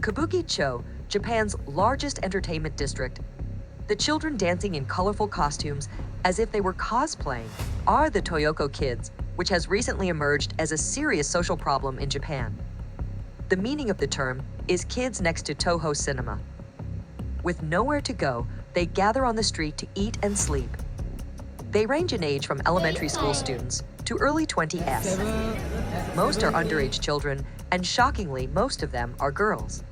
Kabuki-cho, Japan's largest entertainment district, the children dancing in colorful costumes as if they were cosplaying are the Toyoko kids, which has recently emerged as a serious social problem in Japan. The meaning of the term is kids next to Toho cinema. With nowhere to go, they gather on the street to eat and sleep. They range in age from elementary school students to early 20s. Most are underage children, and shockingly, most of them are girls.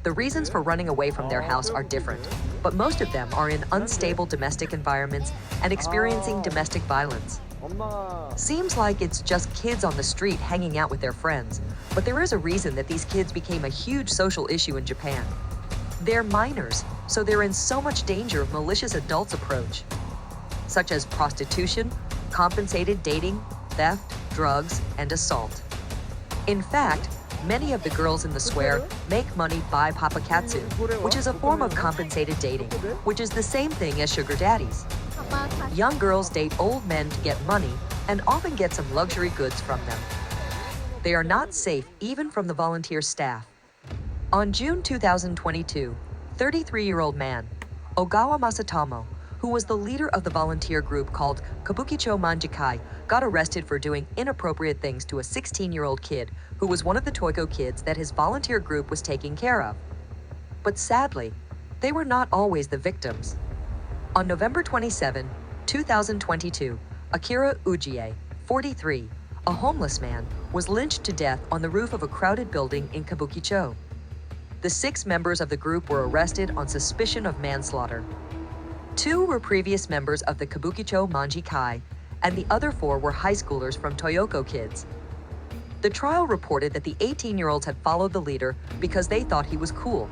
The reasons for running away from their house are different, but most of them are in unstable domestic environments and experiencing domestic violence. Seems like it's just kids on the street hanging out with their friends, but there is a reason that these kids became a huge social issue in Japan. They're minors, so they're in so much danger of malicious adults' approach, such as prostitution, compensated dating, theft, drugs, and assault. In fact, many of the girls in the square make money by papakatsu, which is a form of compensated dating, which is the same thing as sugar daddies. Young girls date old men to get money and often get some luxury goods from them. They are not safe even from the volunteer staff. On June 2022, 33-year-old man, Ogawa Masatomo, who was the leader of the volunteer group called Kabukicho Manjikai, got arrested for doing inappropriate things to a 16-year-old kid who was one of the Toyoko kids that his volunteer group was taking care of. But sadly, they were not always the victims. On November 27, 2022, Akira Ujie, 43, a homeless man, was lynched to death on the roof of a crowded building in Kabukicho. The 6 members of the group were arrested on suspicion of manslaughter. 2 were previous members of the Kabukicho Manjikai, and the other 4 were high schoolers from Toyoko kids. The trial reported that the 18-year-olds had followed the leader because they thought he was cool.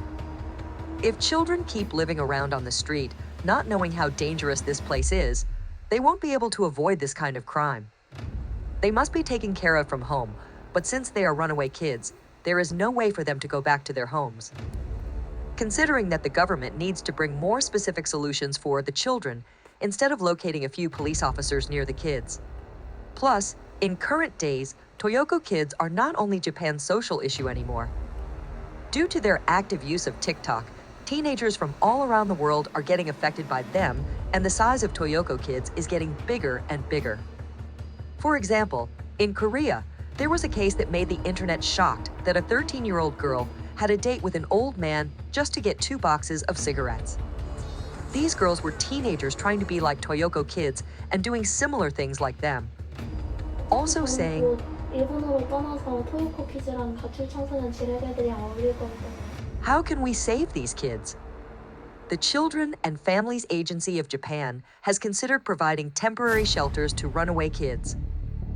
If children keep living around on the street, not knowing how dangerous this place is, they won't be able to avoid this kind of crime. They must be taken care of from home, but since they are runaway kids, there is no way for them to go back to their homes. Considering that the government needs to bring more specific solutions for the children instead of locating a few police officers near the kids. Plus, in current days, Toyoko kids are not only Japan's social issue anymore. Due to their active use of TikTok, teenagers from all around the world are getting affected by them, and the size of Toyoko kids is getting bigger and bigger. For example, in Korea, there was a case that made the internet shocked that a 13-year-old girl had a date with an old man just to get 2 boxes of cigarettes. These girls were teenagers trying to be like Toyoko kids and doing similar things like them. Also saying, how can we save these kids? The Children and Families Agency of Japan has considered providing temporary shelters to runaway kids.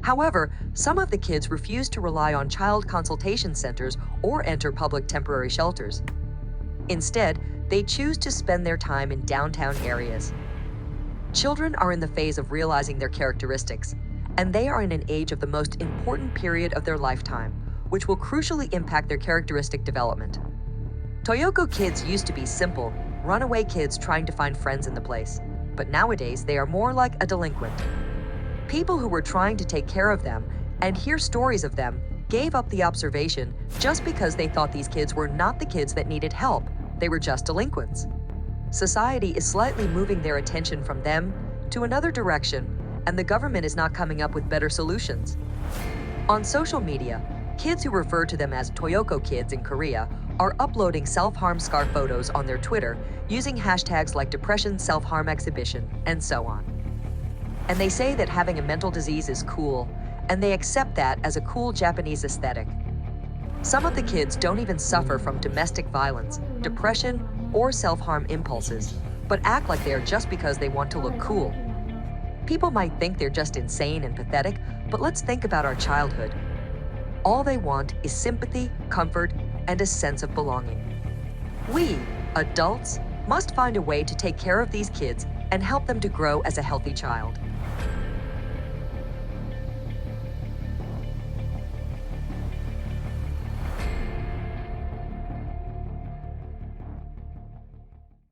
However, some of the kids refuse to rely on child consultation centers or enter public temporary shelters. Instead, they choose to spend their time in downtown areas. Children are in the phase of realizing their characteristics, and they are in an age of the most important period of their lifetime, which will crucially impact their characteristic development. Toyoko kids used to be simple, runaway kids trying to find friends in the place, but nowadays they are more like a delinquent. People who were trying to take care of them and hear stories of them gave up the observation just because they thought these kids were not the kids that needed help, they were just delinquents. Society is slightly moving their attention from them to another direction, and the government is not coming up with better solutions. On social media, kids who refer to them as Toyoko kids in Korea are uploading self-harm scar photos on their Twitter using hashtags like depression self-harm exhibition and so on. And they say that having a mental disease is cool, and they accept that as a cool Japanese aesthetic. Some of the kids don't even suffer from domestic violence, depression, or self-harm impulses, but act like they are just because they want to look cool. People might think they're just insane and pathetic, but let's think about our childhood. All they want is sympathy, comfort, and a sense of belonging. We, adults, must find a way to take care of these kids and help them to grow as a healthy child.